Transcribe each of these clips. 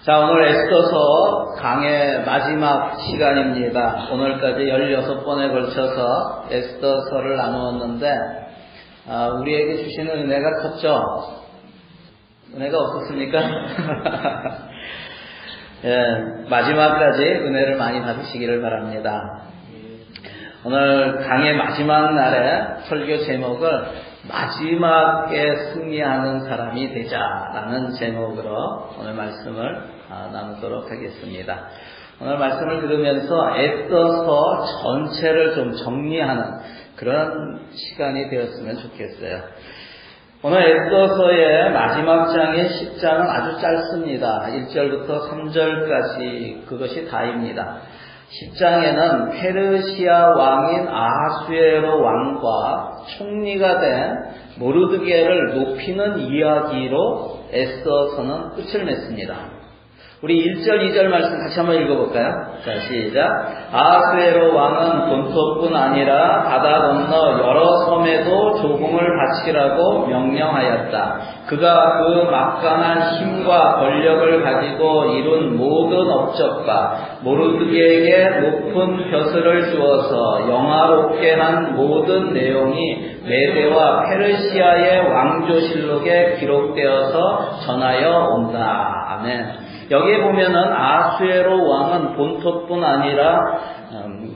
자, 오늘 에스더서 강의 마지막 시간입니다. 오늘까지 16번에 걸쳐서 에스더서를 나누었는데 우리에게 주시는 은혜가 컸죠? 은혜가 없었습니까? 예, 마지막까지 은혜를 많이 받으시기를 바랍니다. 오늘 강의 마지막 날에 설교 제목을 마지막에 승리하는 사람이 되자라는 제목으로 오늘 말씀을 나누도록 하겠습니다. 오늘 말씀을 들으면서 에스더서 전체를 좀 정리하는 그런 시간이 되었으면 좋겠어요. 오늘 에스더서의 마지막 장인 10장은 아주 짧습니다. 1절부터 3절까지 그것이 다입니다. 10장에는 페르시아 왕인 아하수에로 왕과 총리가 된 모르드게를 높이는 이야기로 에스더서는 끝을 맺습니다. 우리 1절, 2절 말씀 같이 한번 읽어볼까요? 자, 시작. 아하수에로 왕은 본토뿐 아니라 바다 건너 여러 섬에도 조공을 바치라고 명령하였다. 그가 그 막강한 힘과 권력을 가지고 이룬 모든 업적과 모르드게에게 높은 벼슬을 주어서 영화롭게 한 모든 내용이 메대와 페르시아의 왕조실록에 기록되어서 전하여 온다. 아멘. 여기에 보면은 아하수에로 왕은 본토뿐 아니라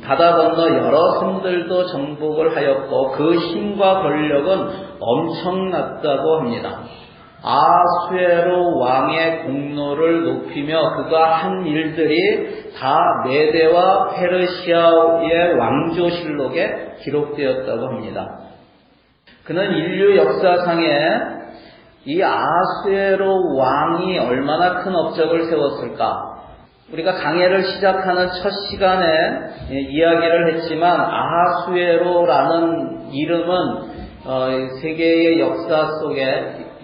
바다 건너 여러 섬들도 정복을 하였고 그 힘과 권력은 엄청났다고 합니다. 아하수에로 왕의 공로를 높이며 그가 한 일들이 다 메대와 페르시아의 왕조실록에 기록되었다고 합니다. 그는 인류 역사상에 이 아하수에로 왕이 얼마나 큰 업적을 세웠을까? 우리가 강해를 시작하는 첫 시간에 이야기를 했지만 아하수에로라는 이름은 세계의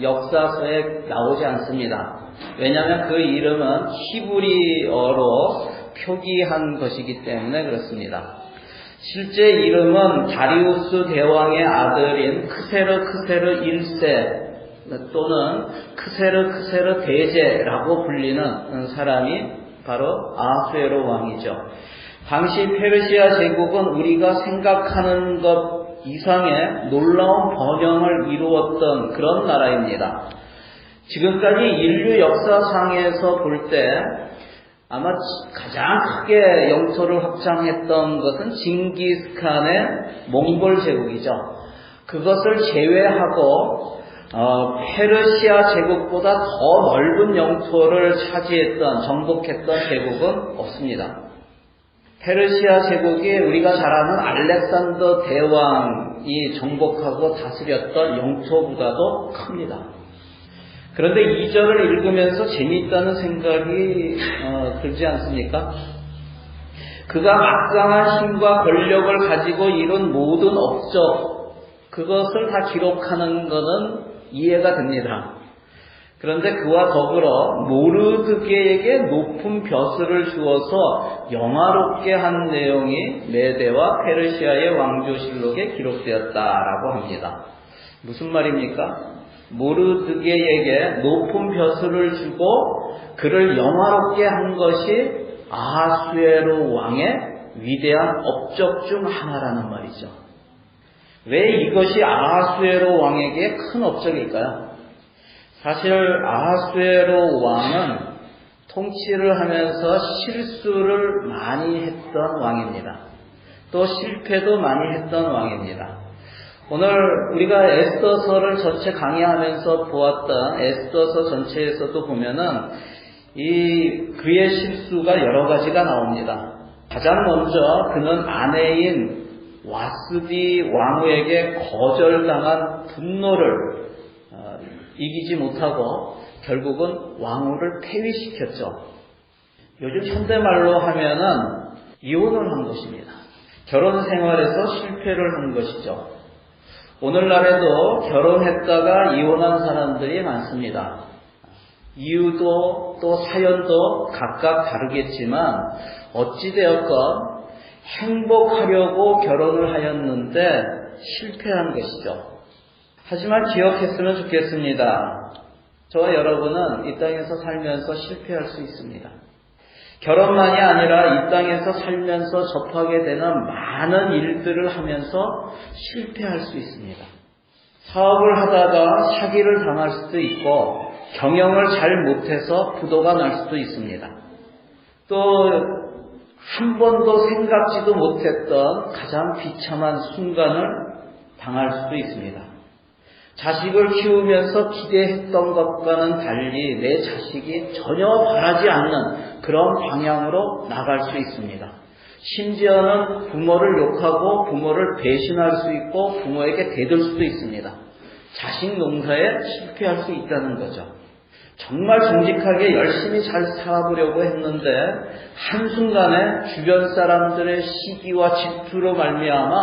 역사서에 나오지 않습니다. 왜냐하면 그 이름은 히브리어로 표기한 것이기 때문에 그렇습니다. 실제 이름은 다리우스 대왕의 아들인 크세르 1세 또는 크세르 대제라고 불리는 사람이 바로 아하수에로 왕이죠. 당시 페르시아 제국은 우리가 생각하는 것 이상의 놀라운 번영을 이루었던 그런 나라입니다. 지금까지 인류 역사상에서 볼 때 아마 가장 크게 영토를 확장했던 것은 징기스칸의 몽골 제국이죠. 그것을 제외하고 페르시아 제국보다 더 넓은 영토를 정복했던 제국은 없습니다. 페르시아 제국이 우리가 잘 아는 알렉산더 대왕이 정복하고 다스렸던 영토보다도 큽니다. 그런데 2절을 읽으면서 재미있다는 생각이 들지 않습니까? 그가 막강한 힘과 권력을 가지고 이룬 모든 업적, 그것을 다 기록하는 것은 이해가 됩니다. 그런데 그와 더불어 모르드게에게 높은 벼슬을 주어서 영화롭게 한 내용이 메대와 페르시아의 왕조실록에 기록되었다라고 합니다. 무슨 말입니까? 모르드게에게 높은 벼슬을 주고 그를 영화롭게 한 것이 아하수에로 왕의 위대한 업적 중 하나라는 말이죠. 왜 이것이 아하수에로 왕에게 큰 업적일까요? 사실 아하수에로 왕은 통치를 하면서 실수를 많이 했던 왕입니다. 또 실패도 많이 했던 왕입니다. 오늘 우리가 에스더서를 전체 강의하면서 보았던 에스더서 전체에서도 보면은 그의 실수가 여러 가지가 나옵니다. 가장 먼저 그는 아내인 와스디 왕후에게 거절당한 분노를 이기지 못하고 결국은 왕후를 폐위시켰죠. 요즘 현대말로 하면은 이혼을 한 것입니다. 결혼 생활에서 실패를 한 것이죠. 오늘날에도 결혼했다가 이혼한 사람들이 많습니다. 이유도 또 사연도 각각 다르겠지만 어찌되었건 행복하려고 결혼을 하였는데 실패한 것이죠. 하지만 기억했으면 좋겠습니다. 저와 여러분은 이 땅에서 살면서 실패할 수 있습니다. 결혼만이 아니라 이 땅에서 살면서 접하게 되는 많은 일들을 하면서 실패할 수 있습니다. 사업을 하다가 사기를 당할 수도 있고 경영을 잘 못해서 부도가 날 수도 있습니다. 또 한 번도 생각지도 못했던 가장 비참한 순간을 당할 수도 있습니다. 자식을 키우면서 기대했던 것과는 달리 내 자식이 전혀 바라지 않는 그런 방향으로 나갈 수 있습니다. 심지어는 부모를 욕하고 부모를 배신할 수 있고 부모에게 대들 수도 있습니다. 자식 농사에 실패할 수 있다는 거죠. 정말 정직하게 열심히 잘 살아보려고 했는데 한순간에 주변 사람들의 시기와 질투로 말미암아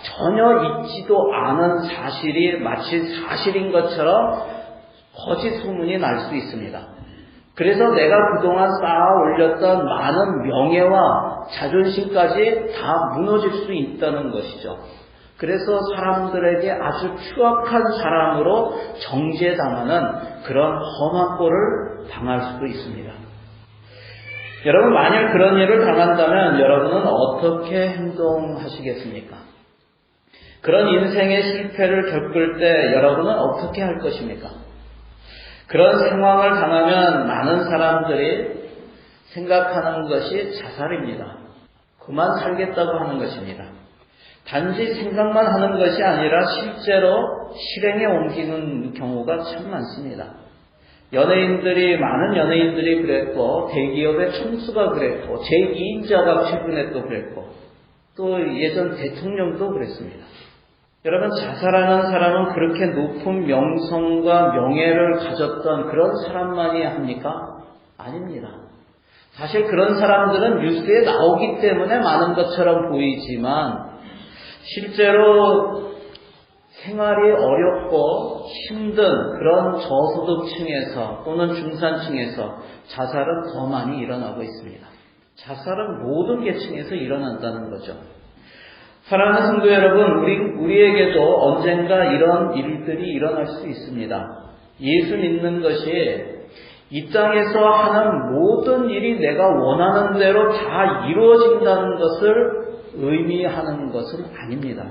전혀 있지도 않은 사실이 마치 사실인 것처럼 거짓 소문이 날 수 있습니다. 그래서 내가 그동안 쌓아 올렸던 많은 명예와 자존심까지 다 무너질 수 있다는 것이죠. 그래서 사람들에게 아주 추악한 사람으로 정죄당하는 그런 험한 꼴을 당할 수도 있습니다. 여러분, 만일 그런 일을 당한다면 여러분은 어떻게 행동하시겠습니까? 그런 인생의 실패를 겪을 때 여러분은 어떻게 할 것입니까? 그런 상황을 당하면 많은 사람들이 생각하는 것이 자살입니다. 그만 살겠다고 하는 것입니다. 단지 생각만 하는 것이 아니라 실제로 실행에 옮기는 경우가 참 많습니다. 많은 연예인들이 그랬고, 대기업의 총수가 그랬고, 제2인자가 최근에 또 그랬고, 또 예전 대통령도 그랬습니다. 여러분, 자살하는 사람은 그렇게 높은 명성과 명예를 가졌던 그런 사람만이 합니까? 아닙니다. 사실 그런 사람들은 뉴스에 나오기 때문에 많은 것처럼 보이지만 실제로 생활이 어렵고 힘든 그런 저소득층에서 또는 중산층에서 자살은 더 많이 일어나고 있습니다. 자살은 모든 계층에서 일어난다는 거죠. 사랑하는 성도 여러분, 우리에게도 언젠가 이런 일들이 일어날 수 있습니다. 예수 믿는 것이 이 땅에서 하는 모든 일이 내가 원하는 대로 다 이루어진다는 것을 의미하는 것은 아닙니다.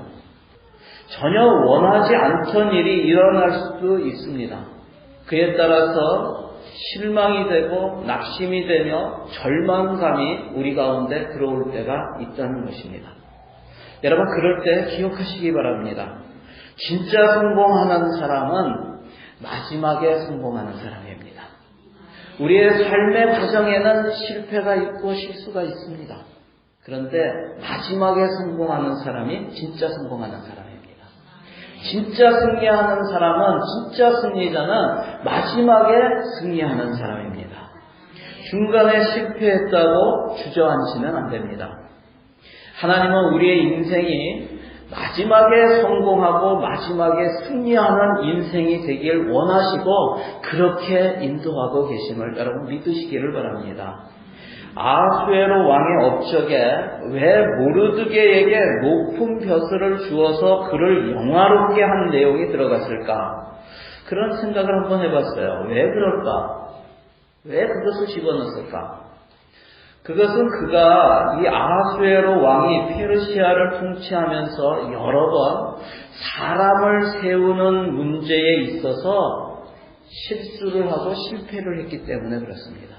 전혀 원하지 않던 일이 일어날 수도 있습니다. 그에 따라서 실망이 되고 낙심이 되며 절망감이 우리 가운데 들어올 때가 있다는 것입니다. 여러분, 그럴 때 기억하시기 바랍니다. 진짜 성공하는 사람은 마지막에 성공하는 사람입니다. 우리의 삶의 과정에는 실패가 있고 실수가 있습니다. 그런데 마지막에 성공하는 사람이 진짜 성공하는 사람입니다. 진짜 승리하는 사람은, 진짜 승리자는 마지막에 승리하는 사람입니다. 중간에 실패했다고 주저앉으면 안 됩니다. 하나님은 우리의 인생이 마지막에 성공하고 마지막에 승리하는 인생이 되길 원하시고 그렇게 인도하고 계심을 여러분 믿으시기를 바랍니다. 아수에로 왕의 업적에 왜 모르드게에게 높은 벼슬을 주어서 그를 영화롭게 한 내용이 들어갔을까? 그런 생각을 한번 해봤어요. 왜 그럴까? 왜 그것을 집어넣었을까? 그것은 그가 이 아하수에로 왕이 페르시아를 통치하면서 여러 번 사람을 세우는 문제에 있어서 실수를 하고 실패를 했기 때문에 그렇습니다.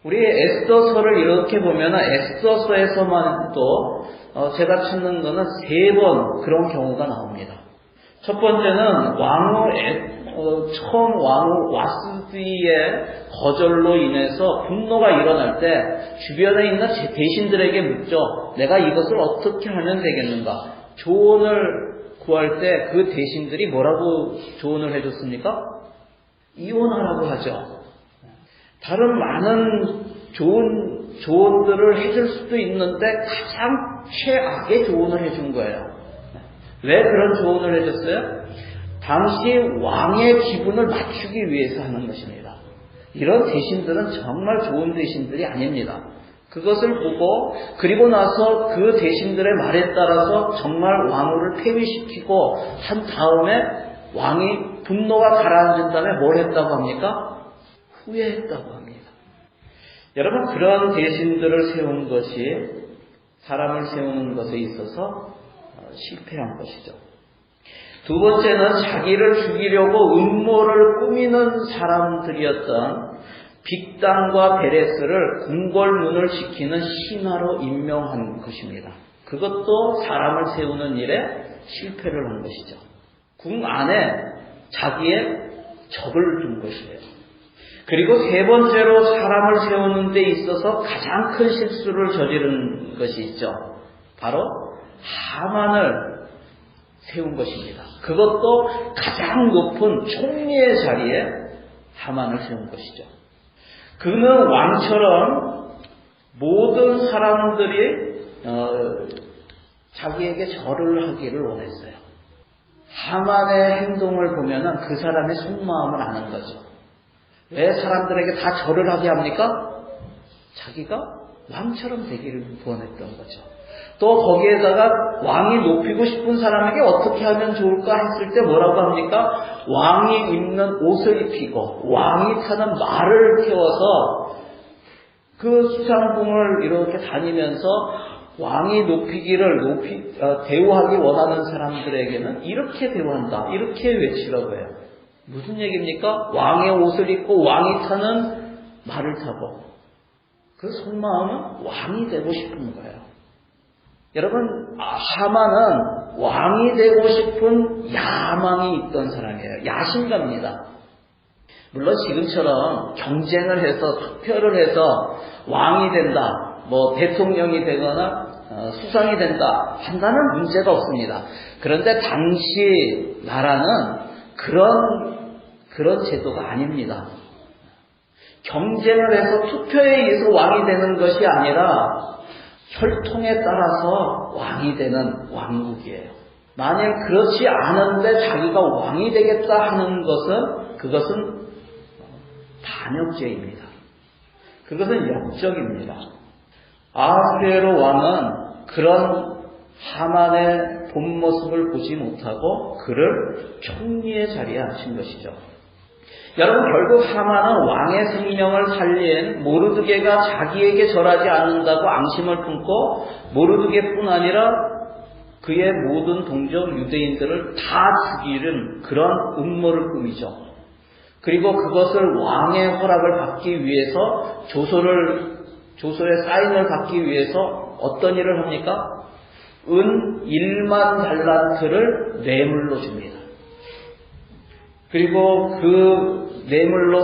우리 에스더서를 이렇게 보면 에스더서에서만 또 제가 찾는 거는 3번 그런 경우가 나옵니다. 첫 번째는 처음 왕후 와스디의 거절로 인해서 분노가 일어날 때 주변에 있는 대신들에게 묻죠. 내가 이것을 어떻게 하면 되겠는가? 조언을 구할 때 그 대신들이 뭐라고 조언을 해줬습니까? 이혼하라고 하죠. 다른 많은 좋은 조언들을 해줄 수도 있는데 가장 최악의 조언을 해준 거예요. 왜 그런 조언을 해줬어요? 당시 왕의 기분을 맞추기 위해서 하는 것입니다. 이런 대신들은 정말 좋은 대신들이 아닙니다. 그것을 보고 그리고 나서 그 대신들의 말에 따라서 정말 왕후를 폐위시키고 한 다음에 왕이 분노가 가라앉은 다음에 뭘 했다고 합니까? 후회했다고 합니다. 여러분, 그런 대신들을 세운 것이 사람을 세우는 것에 있어서 실패한 것이죠. 두 번째는 자기를 죽이려고 음모를 꾸미는 사람들이었던 빅단과 베레스를 궁궐문을 지키는 신하로 임명한 것입니다. 그것도 사람을 세우는 일에 실패를 한 것이죠. 궁 안에 자기의 적을 둔 것이에요. 그리고 세 번째로 사람을 세우는 데 있어서 가장 큰 실수를 저지른 것이 있죠. 바로 하만을 세운 것입니다. 그것도 가장 높은 총리의 자리에 하만을 세운 것이죠. 그는 왕처럼 모든 사람들이 자기에게 절을 하기를 원했어요. 하만의 행동을 보면은 그 사람의 속마음을 아는 거죠. 왜 사람들에게 다 절을 하게 합니까? 자기가 왕처럼 되기를 원했던 거죠. 또 거기에다가 왕이 높이고 싶은 사람에게 어떻게 하면 좋을까 했을 때 뭐라고 합니까? 왕이 입는 옷을 입히고 왕이 타는 말을 태워서 그 수상궁을 이렇게 다니면서 왕이 대우하기 원하는 사람들에게는 이렇게 대우한다, 이렇게 외치라고 해요. 무슨 얘기입니까? 왕의 옷을 입고 왕이 타는 말을 타고 그 속마음은 왕이 되고 싶은 거예요. 여러분, 하만은 왕이 되고 싶은 야망이 있던 사람이에요. 야심가입니다. 물론 지금처럼 경쟁을 해서 투표를 해서 왕이 된다, 뭐 대통령이 되거나 수상이 된다 한다는 문제가 없습니다. 그런데 당시 나라는 그런 제도가 아닙니다. 경쟁을 해서 투표에 의해서 왕이 되는 것이 아니라 혈통에 따라서 왕이 되는 왕국이에요. 만일 그렇지 않은데 자기가 왕이 되겠다 하는 그것은 반역죄입니다. 그것은 역적입니다. 아하수에로 왕은 그런 하만의 본 모습을 보지 못하고 그를 총리의 자리에 앉힌 것이죠. 여러분, 결국 하만은 왕의 생명을 살린 모르드게가 자기에게 절하지 않는다고 앙심을 품고 모르드게뿐 아니라 그의 모든 동족 유대인들을 다 죽이는 그런 음모를 꾸미죠. 그리고 그것을 왕의 허락을 받기 위해서 조서의 사인을 받기 위해서 어떤 일을 합니까? 은 1만 달란트를 뇌물로 줍니다. 그리고 그 뇌물로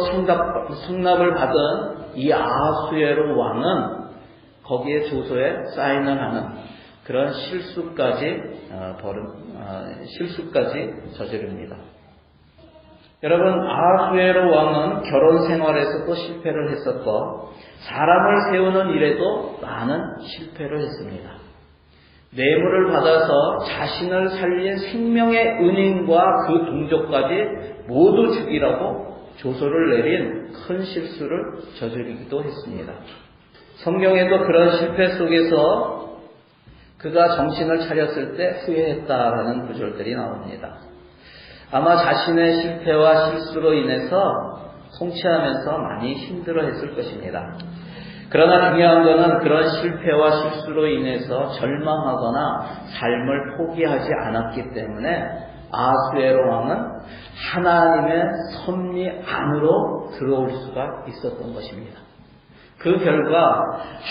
승납을 받은 이 아하수에로 왕은 거기에 조서에 사인을 하는 그런 실수까지 저지릅니다. 여러분, 아하수에로 왕은 결혼 생활에서도 실패를 했었고 사람을 세우는 일에도 많은 실패를 했습니다. 뇌물을 받아서 자신을 살린 생명의 은인과 그 동족까지 모두 죽이라고 조서를 내린 큰 실수를 저지르기도 했습니다. 성경에도 그런 실패 속에서 그가 정신을 차렸을 때 후회했다라는 구절들이 나옵니다. 아마 자신의 실패와 실수로 인해서 통치하면서 많이 힘들어했을 것입니다. 그러나 중요한 것은 그런 실패와 실수로 인해서 절망하거나 삶을 포기하지 않았기 때문에 아하수에로 왕은 하나님의 섭리 안으로 들어올 수가 있었던 것입니다. 그 결과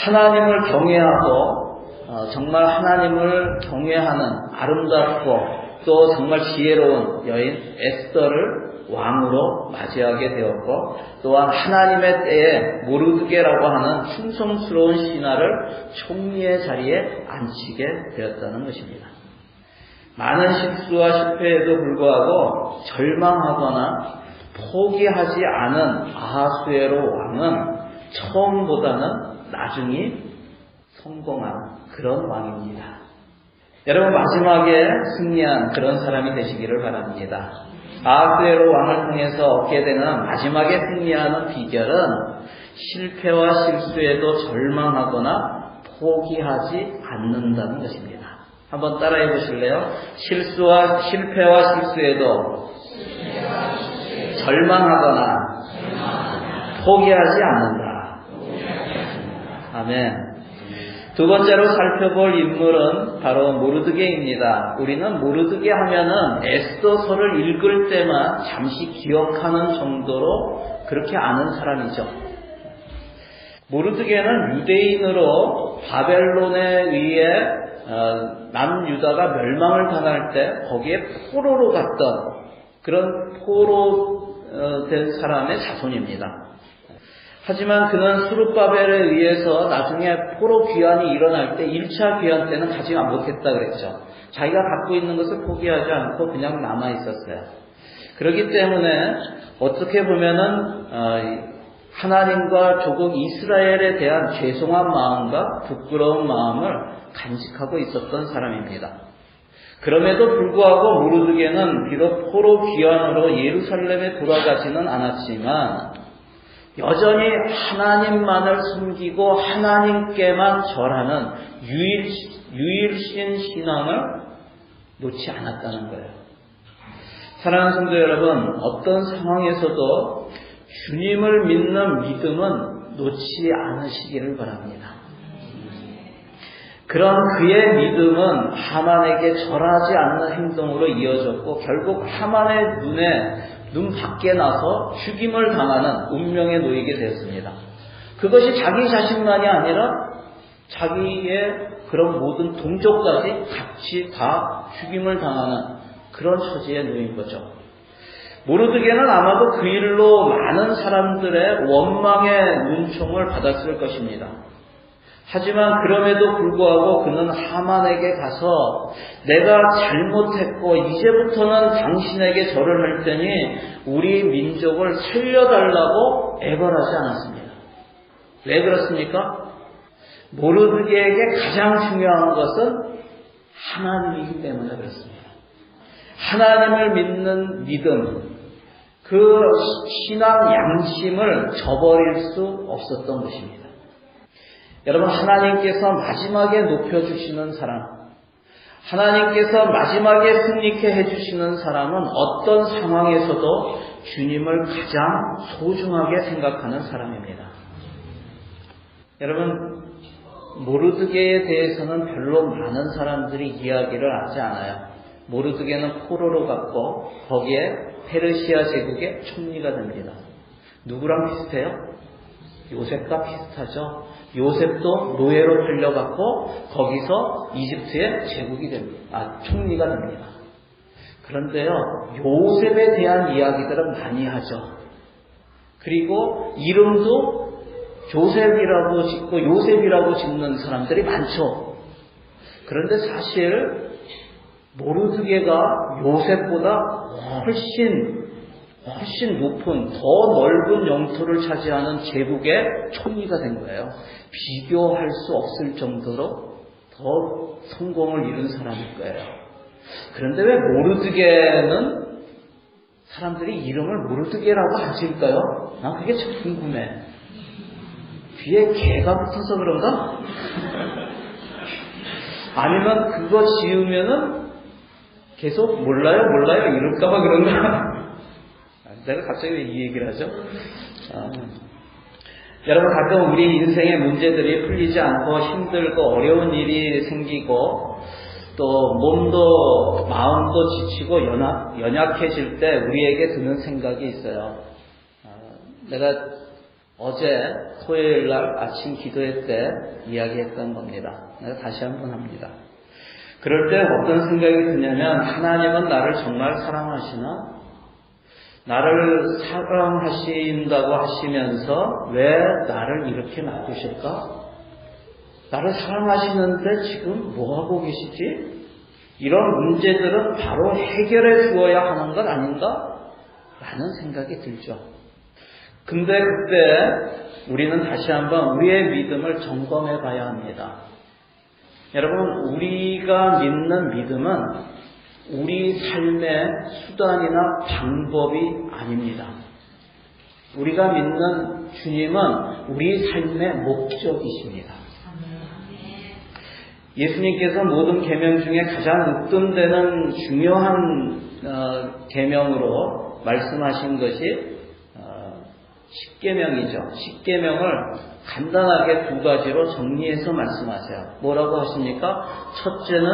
하나님을 경외하고 정말 하나님을 경외하는 아름답고 또 정말 지혜로운 여인 에스더를 왕으로 맞이하게 되었고 또한 하나님의 때에 모르드게라고 하는 충성스러운 신하를 총리의 자리에 앉히게 되었다는 것입니다. 많은 실수와 실패에도 불구하고 절망하거나 포기하지 않은 아하수에로 왕은 처음보다는 나중이 성공한 그런 왕입니다. 여러분, 마지막에 승리한 그런 사람이 되시기를 바랍니다. 아하수에로 왕을 통해서 얻게 되는 마지막에 승리하는 비결은 실패와 실수에도 절망하거나 포기하지 않는다는 것입니다. 한번 따라해 보실래요? 실패와 실수에도 절망하거나 포기하지 않는다. 아멘. 두 번째로 살펴볼 인물은 바로 모르드게입니다. 우리는 모르드게 하면은 에스더서를 읽을 때만 잠시 기억하는 정도로 그렇게 아는 사람이죠. 모르드게는 유대인으로 바벨론에 의해 남유다가 멸망을 당할 때 거기에 포로로 갔던 그런 포로 된 사람의 자손입니다. 하지만 그는 스룹바벨에 의해서 나중에 포로 귀환이 일어날 때 1차 귀환 때는 가지 못했다 그랬죠. 자기가 갖고 있는 것을 포기하지 않고 그냥 남아 있었어요. 그렇기 때문에 어떻게 보면은 하나님과 조국 이스라엘에 대한 죄송한 마음과 부끄러운 마음을 간직하고 있었던 사람입니다. 그럼에도 불구하고 모르드게는 비록 포로 귀환으로 예루살렘에 돌아가지는 않았지만 여전히 하나님만을 숨기고 하나님께만 절하는 유일신 신앙을 놓지 않았다는 거예요. 사랑하는 성도 여러분, 어떤 상황에서도 주님을 믿는 믿음은 놓지 않으시기를 바랍니다. 그런 그의 믿음은 하만에게 절하지 않는 행동으로 이어졌고 결국 하만의 눈 밖에 나서 죽임을 당하는 운명에 놓이게 되었습니다. 그것이 자기 자신만이 아니라 자기의 그런 모든 동족까지 같이 다 죽임을 당하는 그런 처지에 놓인 거죠. 모르드게는 아마도 그 일로 많은 사람들의 원망의 눈총을 받았을 것입니다. 하지만 그럼에도 불구하고 그는 하만에게 가서 내가 잘못했고 이제부터는 당신에게 절을 할 테니 우리 민족을 살려달라고 애걸하지 않았습니다. 왜 그렇습니까? 모르드게에게 가장 중요한 것은 하나님이기 때문에 그렇습니다. 하나님을 믿는 믿음, 그 신앙 양심을 저버릴 수 없었던 것입니다. 여러분, 하나님께서 마지막에 높여주시는 사람, 하나님께서 마지막에 승리케 해주시는 사람은 어떤 상황에서도 주님을 가장 소중하게 생각하는 사람입니다. 여러분, 모르드게에 대해서는 별로 많은 사람들이 이야기를 하지 않아요. 모르드게는 포로로 갔고 거기에 페르시아 제국의 총리가 됩니다. 누구랑 비슷해요? 요셉과 비슷하죠. 요셉도 노예로 팔려갔고 거기서 이집트의 제국이 됩니다. 총리가 됩니다. 그런데요, 요셉에 대한 이야기들은 많이 하죠. 그리고 이름도 조셉이라고 짓고 요셉이라고 짓는 사람들이 많죠. 그런데 사실 모르드게가 요셉보다 훨씬 높은 더 넓은 영토를 차지하는 제국의 총리가 된 거예요. 비교할 수 없을 정도로 더 성공을 이룬 사람일 거예요. 그런데 왜 모르드게는 사람들이 이름을 모르드게라고 안 지을까요? 난 그게 참 궁금해. 뒤에 개가 붙어서 그런가? 아니면 그거 지으면은 계속 몰라요 이럴까봐 그런가? 내가 갑자기 왜 이 얘기를 하죠? 여러분, 가끔 우리 인생의 문제들이 풀리지 않고 힘들고 어려운 일이 생기고 또 몸도 마음도 지치고 연약해질 때 우리에게 드는 생각이 있어요. 내가 어제 토요일 날 아침 기도회 때 이야기했던 겁니다. 내가 다시 한번 합니다. 그럴 때 어떤 생각이 드냐면, 하나님은 나를 정말 사랑하시나? 나를 사랑하신다고 하시면서 왜 나를 이렇게 놔두실까? 나를 사랑하시는데 지금 뭐하고 계시지? 이런 문제들은 바로 해결해 주어야 하는 것 아닌가? 라는 생각이 들죠. 근데 그때 우리는 다시 한번 우리의 믿음을 점검해 봐야 합니다. 여러분, 우리가 믿는 믿음은 우리 삶의 수단이나 방법이 아닙니다. 우리가 믿는 주님은 우리 삶의 목적이십니다. 예수님께서 모든 계명 중에 가장 으뜸되는 중요한 계명으로 말씀하신 것이 십계명이죠. 십계명을 간단하게 두 가지로 정리해서 말씀하세요. 뭐라고 하십니까? 첫째는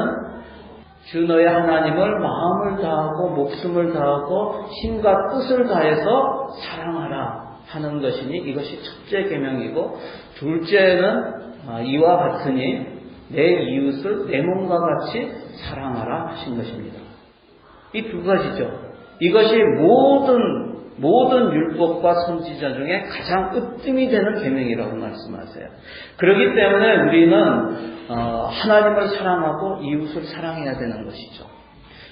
주 너의 하나님을 마음을 다하고 목숨을 다하고 힘과 뜻을 다해서 사랑하라 하는 것이니 이것이 첫째 계명이고, 둘째는 이와 같으니 내 이웃을 내 몸과 같이 사랑하라 하신 것입니다. 이 두 가지죠. 이것이 모든 율법과 선지자 중에 가장 으뜸이 되는 계명이라고 말씀하세요. 그렇기 때문에 우리는 하나님을 사랑하고 이웃을 사랑해야 되는 것이죠.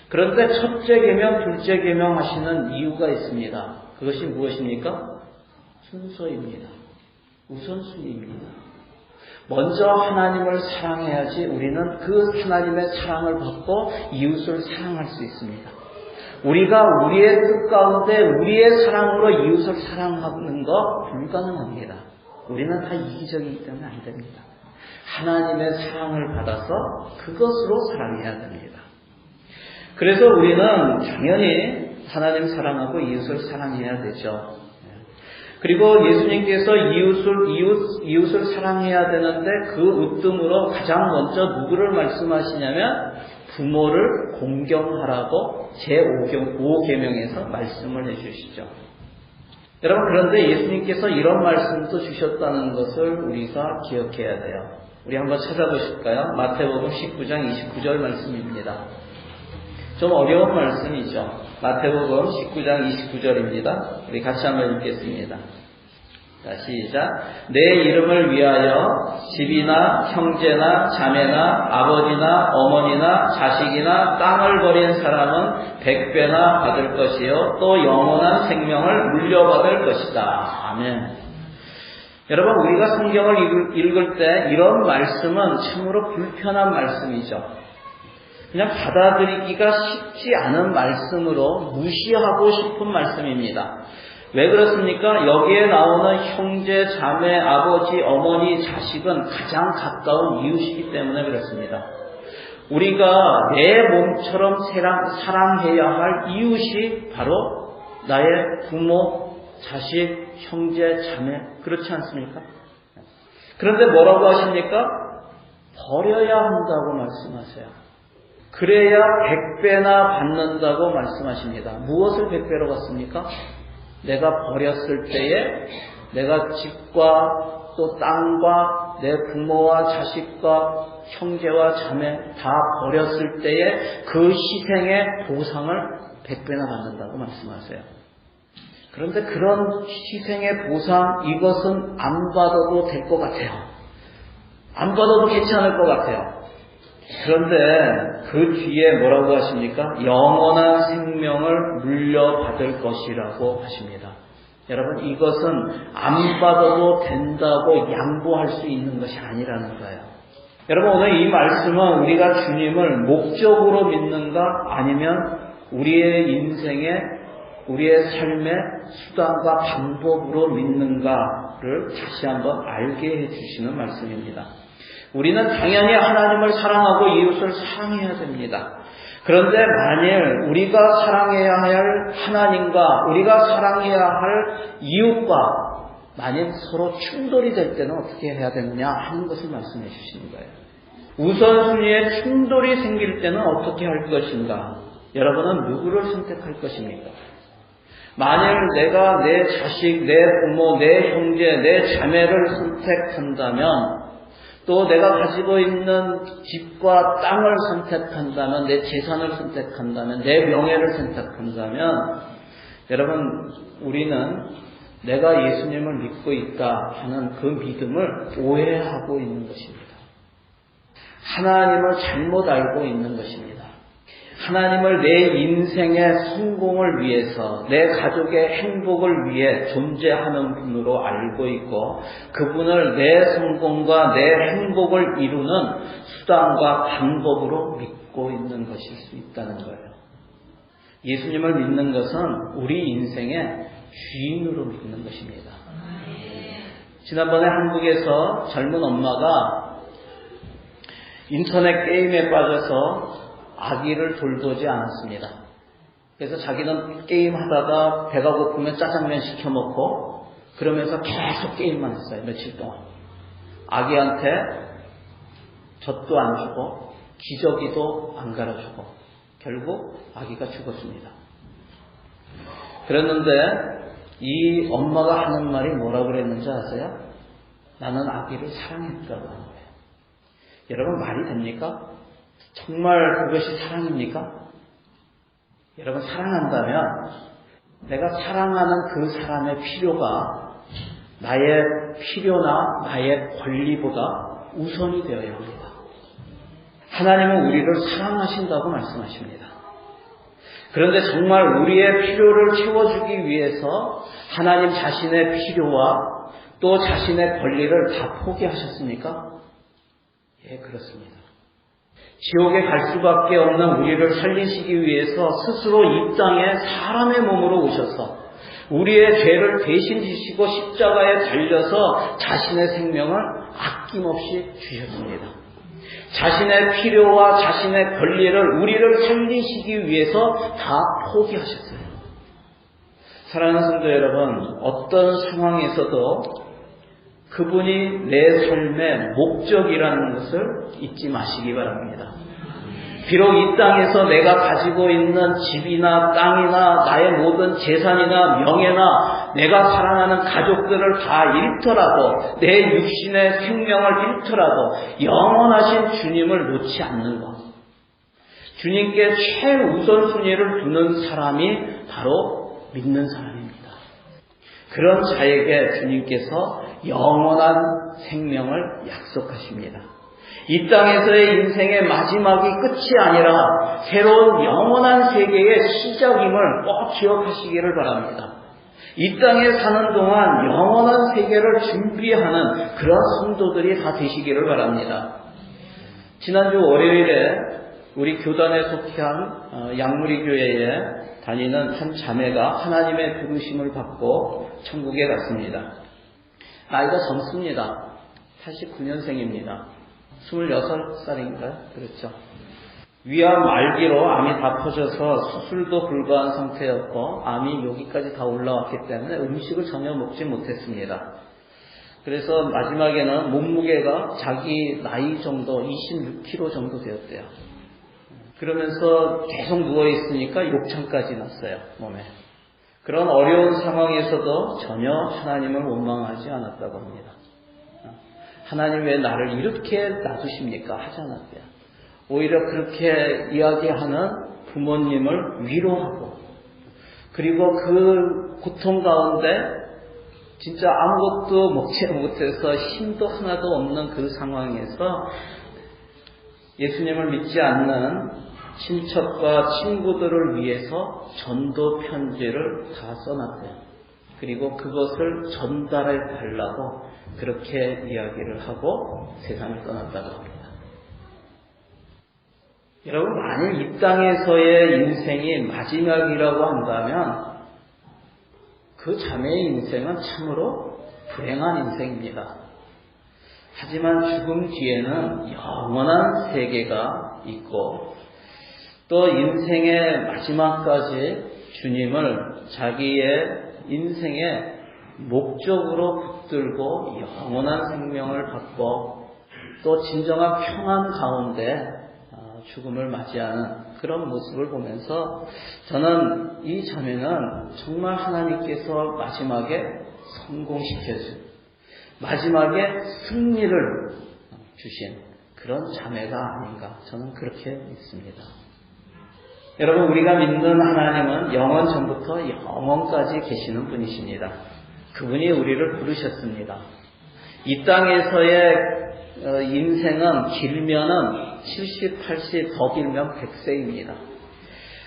그런데 첫째 계명, 둘째 계명 하시는 이유가 있습니다. 그것이 무엇입니까? 순서입니다. 우선순위입니다. 먼저 하나님을 사랑해야지 우리는 그 하나님의 사랑을 받고 이웃을 사랑할 수 있습니다. 우리가 우리의 뜻 가운데 우리의 사랑으로 이웃을 사랑하는 거 불가능합니다. 우리는 다 이기적이기 때문에 안 됩니다. 하나님의 사랑을 받아서 그것으로 사랑해야 됩니다. 그래서 우리는 당연히 하나님 사랑하고 이웃을 사랑해야 되죠. 그리고 예수님께서 이웃을 사랑해야 되는데 그 으뜸으로 가장 먼저 누구를 말씀하시냐면 부모를 공경하라고 제5계명에서 말씀을 해주시죠. 여러분, 그런데 예수님께서 이런 말씀도 주셨다는 것을 우리가 기억해야 돼요. 우리 한번 찾아보실까요? 마태복음 19장 29절 말씀입니다. 좀 어려운 말씀이죠. 마태복음 19장 29절입니다. 우리 같이 한번 읽겠습니다. 자, 시작. 내 이름을 위하여 집이나 형제나 자매나 아버지나 어머니나 자식이나 땅을 버린 사람은 100배나 받을 것이요 또 영원한 생명을 물려받을 것이다. 아멘. 여러분, 우리가 성경을 읽을 때 이런 말씀은 참으로 불편한 말씀이죠. 그냥 받아들이기가 쉽지 않은 말씀으로 무시하고 싶은 말씀입니다. 왜 그렇습니까? 여기에 나오는 형제, 자매, 아버지, 어머니, 자식은 가장 가까운 이웃이기 때문에 그렇습니다. 우리가 내 몸처럼 사랑해야 할 이웃이 바로 나의 부모, 자식, 형제, 자매, 그렇지 않습니까? 그런데 뭐라고 하십니까? 버려야 한다고 말씀하세요. 그래야 100배나 받는다고 말씀하십니다. 무엇을 100배로 받습니까? 내가 버렸을 때에 내가 집과 또 땅과 내 부모와 자식과 형제와 자매 다 버렸을 때에 그 희생의 보상을 100배나 받는다고 말씀하세요. 그런데 그런 희생의 보상, 이것은 안 받아도 될 것 같아요. 안 받아도 괜찮을 것 같아요. 그런데 그 뒤에 뭐라고 하십니까? 영원한 생명을 물려받을 것이라고 하십니다. 여러분, 이것은 안 받아도 된다고 양보할 수 있는 것이 아니라는 거예요. 여러분, 오늘 이 말씀은 우리가 주님을 목적으로 믿는가 아니면 우리의 인생에 우리의 삶의 수단과 방법으로 믿는가를 다시 한번 알게 해주시는 말씀입니다. 우리는 당연히 하나님을 사랑하고 이웃을 사랑해야 됩니다. 그런데 만일 우리가 사랑해야 할 하나님과 우리가 사랑해야 할 이웃과 만일 서로 충돌이 될 때는 어떻게 해야 되느냐 하는 것을 말씀해 주시는 거예요. 우선순위에 충돌이 생길 때는 어떻게 할 것인가? 여러분은 누구를 선택할 것입니까? 만일 내가 내 자식, 내 부모, 내 형제, 내 자매를 선택한다면, 또 내가 가지고 있는 집과 땅을 선택한다면, 내 재산을 선택한다면, 내 명예를 선택한다면, 여러분, 우리는 내가 예수님을 믿고 있다 하는 그 믿음을 오해하고 있는 것입니다. 하나님을 잘못 알고 있는 것입니다. 하나님을 내 인생의 성공을 위해서, 내 가족의 행복을 위해 존재하는 분으로 알고 있고, 그분을 내 성공과 내 행복을 이루는 수단과 방법으로 믿고 있는 것일 수 있다는 거예요. 예수님을 믿는 것은 우리 인생의 주인으로 믿는 것입니다. 지난번에 한국에서 젊은 엄마가 인터넷 게임에 빠져서 아기를 돌보지 않았습니다. 그래서 자기는 게임하다가 배가 고프면 짜장면 시켜 먹고 그러면서 계속 게임만 했어요. 며칠 동안. 아기한테 젖도 안 주고 기저귀도 안 갈아주고 결국 아기가 죽었습니다. 그랬는데 이 엄마가 하는 말이 뭐라고 그랬는지 아세요? 나는 아기를 사랑했다고 하는 거예요. 여러분 말이 됩니까? 정말 그것이 사랑입니까? 여러분 사랑한다면 내가 사랑하는 그 사람의 필요가 나의 필요나 나의 권리보다 우선이 되어야 합니다. 하나님은 우리를 사랑하신다고 말씀하십니다. 그런데 정말 우리의 필요를 채워주기 위해서 하나님 자신의 필요와 또 자신의 권리를 다 포기하셨습니까? 예, 그렇습니다. 지옥에 갈 수밖에 없는 우리를 살리시기 위해서 스스로 이 땅에 사람의 몸으로 오셔서 우리의 죄를 대신 지시고 십자가에 달려서 자신의 생명을 아낌없이 주셨습니다. 자신의 필요와 자신의 권리를 우리를 살리시기 위해서 다 포기하셨어요. 사랑하는 성도 여러분, 어떤 상황에서도 그분이 내 삶의 목적이라는 것을 잊지 마시기 바랍니다. 비록 이 땅에서 내가 가지고 있는 집이나 땅이나 나의 모든 재산이나 명예나 내가 사랑하는 가족들을 다 잃더라도 내 육신의 생명을 잃더라도 영원하신 주님을 놓지 않는 것. 주님께 최우선순위를 두는 사람이 바로 믿는 사람입니다. 그런 자에게 주님께서 영원한 생명을 약속하십니다. 이 땅에서의 인생의 마지막이 끝이 아니라 새로운 영원한 세계의 시작임을 꼭 기억하시기를 바랍니다. 이 땅에 사는 동안 영원한 세계를 준비하는 그런 성도들이 다 되시기를 바랍니다. 지난주 월요일에 우리 교단에 속한 양무리교회에 다니는 한 자매가 하나님의 부르심을 받고 천국에 갔습니다. 나이가 젊습니다. 89년생입니다. 26살인가요? 그렇죠. 위암 말기로 암이 다 퍼져서 수술도 불가한 상태였고 암이 여기까지 다 올라왔기 때문에 음식을 전혀 먹지 못했습니다. 그래서 마지막에는 몸무게가 자기 나이 정도 26kg 정도 되었대요. 그러면서 계속 누워있으니까 욕창까지 났어요. 몸에. 그런 어려운 상황에서도 전혀 하나님을 원망하지 않았다고 합니다. 하나님 왜 나를 이렇게 놔두십니까? 하지 않았대요. 오히려 그렇게 이야기하는 부모님을 위로하고 그리고 그 고통 가운데 진짜 아무것도 먹지 못해서 힘도 하나도 없는 그 상황에서 예수님을 믿지 않는 친척과 친구들을 위해서 전도 편지를 다 써놨대요. 그리고 그것을 전달해 달라고 그렇게 이야기를 하고 세상을 떠났다고 합니다. 여러분, 만일 이 땅에서의 인생이 마지막이라고 한다면 그 자매의 인생은 참으로 불행한 인생입니다. 하지만 죽음 뒤에는 영원한 세계가 있고 또 인생의 마지막까지 주님을 자기의 인생의 목적으로 붙들고 영원한 생명을 갖고 또 진정한 평안 가운데 죽음을 맞이하는 그런 모습을 보면서 저는 이 자매는 정말 하나님께서 마지막에 성공시켜준 마지막에 승리를 주신 그런 자매가 아닌가 저는 그렇게 믿습니다. 여러분, 우리가 믿는 하나님은 영원 전부터 영원까지 계시는 분이십니다. 그분이 우리를 부르셨습니다. 이 땅에서의 인생은 길면은 70, 80, 더 길면 100세입니다.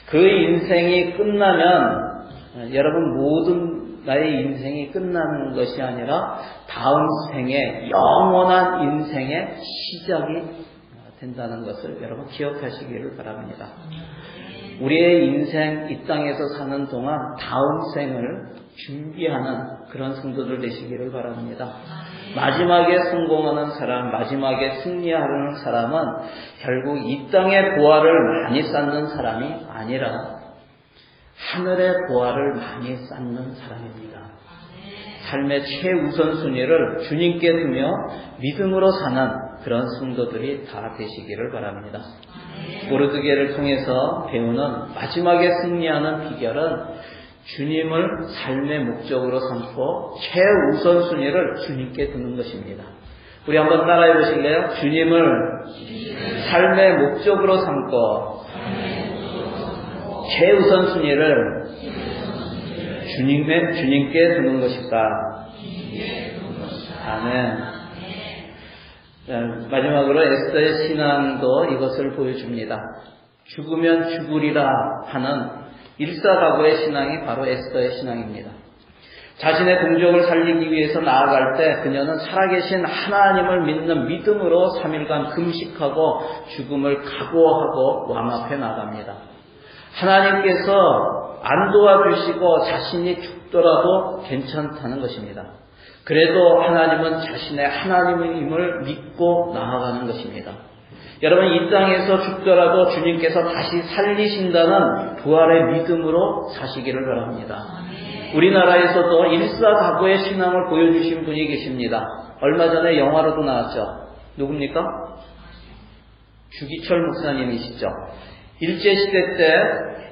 그 인생이 끝나면 여러분 모든 나의 인생이 끝나는 것이 아니라 다음 생에 영원한 인생의 시작이 된다는 것을 여러분 기억하시기를 바랍니다. 우리의 인생 이 땅에서 사는 동안 다음 생을 준비하는 그런 성도들 되시기를 바랍니다. 마지막에 성공하는 사람, 마지막에 승리하는 사람은 결국 이 땅의 보화를 많이 쌓는 사람이 아니라 하늘의 보화를 많이 쌓는 사람입니다. 삶의 최우선순위를 주님께 두며 믿음으로 사는 그런 성도들이 다 되시기를 바랍니다. 모르드게를 통해서 배우는 마지막에 승리하는 비결은 주님을 삶의 목적으로 삼고 최우선순위를 주님께 두는 것입니다. 우리 한번 따라해 보실래요? 주님을 삶의 목적으로 삼고 최우선순위를 주님께 두는 것이다. 아멘. 마지막으로 에스더의 신앙도 이것을 보여줍니다. 죽으면 죽으리라 하는 일사각오의 신앙이 바로 에스더의 신앙입니다. 자신의 동족을 살리기 위해서 나아갈 때 그녀는 살아계신 하나님을 믿는 믿음으로 3일간 금식하고 죽음을 각오하고 왕 앞에 나갑니다. 하나님께서 안 도와주시고 자신이 죽더라도 괜찮다는 것입니다. 그래도 하나님은 자신의 하나님임을 믿고 나아가는 것입니다. 여러분, 이 땅에서 죽더라도 주님께서 다시 살리신다는 부활의 믿음으로 사시기를 바랍니다. 우리나라에서도 일사각오의 신앙을 보여주신 분이 계십니다. 얼마 전에 영화로도 나왔죠. 누굽니까? 주기철 목사님이시죠. 일제시대 때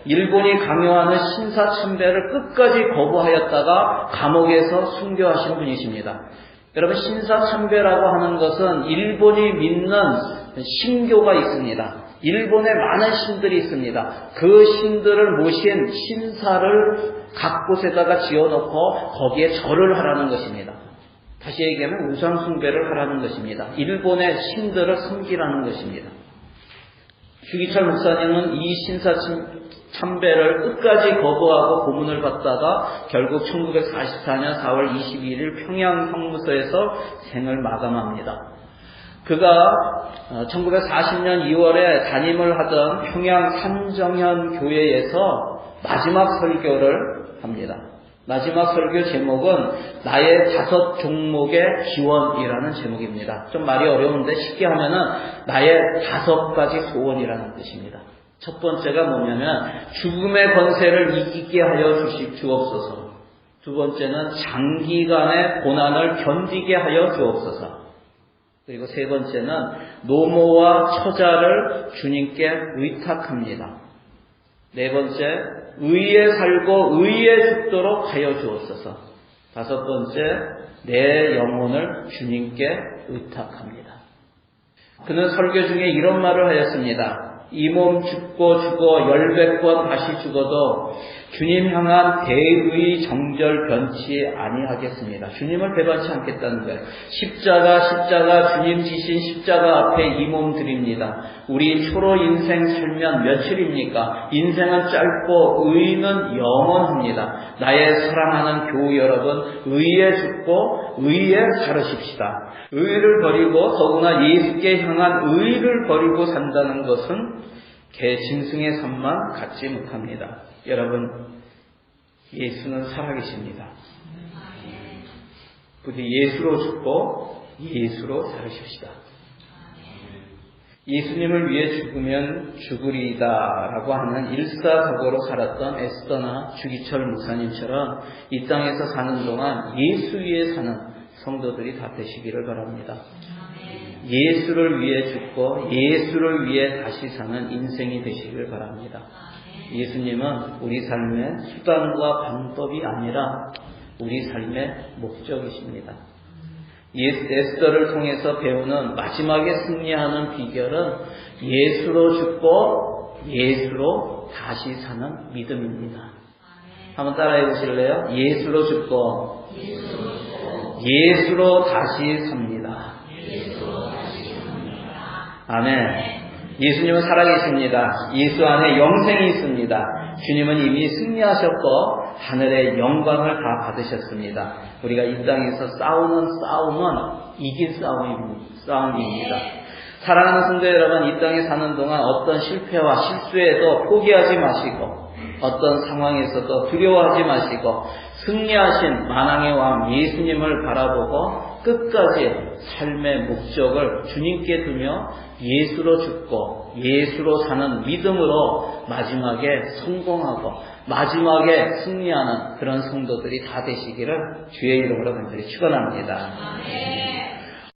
일본이 강요하는 신사참배를 끝까지 거부하였다가 감옥에서 순교하신 분이십니다. 여러분, 신사참배라고 하는 것은 일본이 믿는 신교가 있습니다. 일본에 많은 신들이 있습니다. 그 신들을 모신 신사를 각 곳에다가 지어놓고 거기에 절을 하라는 것입니다. 다시 얘기하면 우상숭배를 하라는 것입니다. 일본의 신들을 섬기라는 것입니다. 주기철 목사님은 이 신사참배를 끝까지 거부하고 고문을 받다가 결국 1944년 4월 22일 평양 형무소에서 생을 마감합니다. 그가 1940년 2월에 담임을 하던 평양 삼정현 교회에서 마지막 설교를 합니다. 마지막 설교 제목은 나의 5 종목의 기원이라는 제목입니다. 좀 말이 어려운데 쉽게 하면은 나의 5가지 소원이라는 뜻입니다. 첫 번째가 뭐냐면 죽음의 권세를 이기게 하여 주옵소서. 두 번째는 장기간의 고난을 견디게 하여 주옵소서. 그리고 세 번째는 노모와 처자를 주님께 의탁합니다. 네 번째, 의에 살고 의에 죽도록 하여 주옵소서. 5번째, 내 영혼을 주님께 의탁합니다. 그는 설교 중에 이런 말을 하였습니다. 이 몸 죽고 죽어 10번 다시 죽어도 주님 향한 대의 정절 변치 아니하겠습니다. 주님을 배반치 않겠다는 거예요. 십자가 주님 지신 십자가 앞에 이 몸 드립니다. 우리 초로 인생 살면 며칠입니까? 인생은 짧고 의는 영원합니다. 나의 사랑하는 교우 여러분, 의에 죽고 의에 살으십시다. 의를 버리고 더구나 예수께 향한 의를 버리고 산다는 것은 개 짐승의 삶만 갖지 못합니다. 여러분, 예수는 살아계십니다. 부디 예수로 죽고 예수로 살으십시다. 예수님을 위해 죽으면 죽으리이다 라고 하는 일사각오로 살았던 에스더나 주기철 목사님처럼 이 땅에서 사는 동안 예수 위에 사는 성도들이 다 되시기를 바랍니다. 예수를 위해 죽고 예수를 위해 다시 사는 인생이 되시기를 바랍니다. 예수님은 우리 삶의 수단과 방법이 아니라 우리 삶의 목적이십니다. 에스더를 통해서 배우는 마지막에 승리하는 비결은 예수로 죽고 예수로 다시 사는 믿음입니다. 한번 따라해 보실래요? 예수로 죽고 예수로 다시 삽니다. 아멘. 예수님은 살아계십니다. 예수 안에 영생이 있습니다. 주님은 이미 승리하셨고 하늘의 영광을 다 받으셨습니다. 우리가 이 땅에서 싸우는 싸움은 이긴 싸움입니다. 사랑하는 성도 여러분, 이 땅에 사는 동안 어떤 실패와 실수에도 포기하지 마시고 어떤 상황에서도 두려워하지 마시고 승리하신 만왕의 왕 예수님을 바라보고 끝까지 삶의 목적을 주님께 두며 예수로 죽고 예수로 사는 믿음으로 마지막에 성공하고 마지막에 승리하는 그런 성도들이 다 되시기를 주의 이름으로 간절히 축원합니다.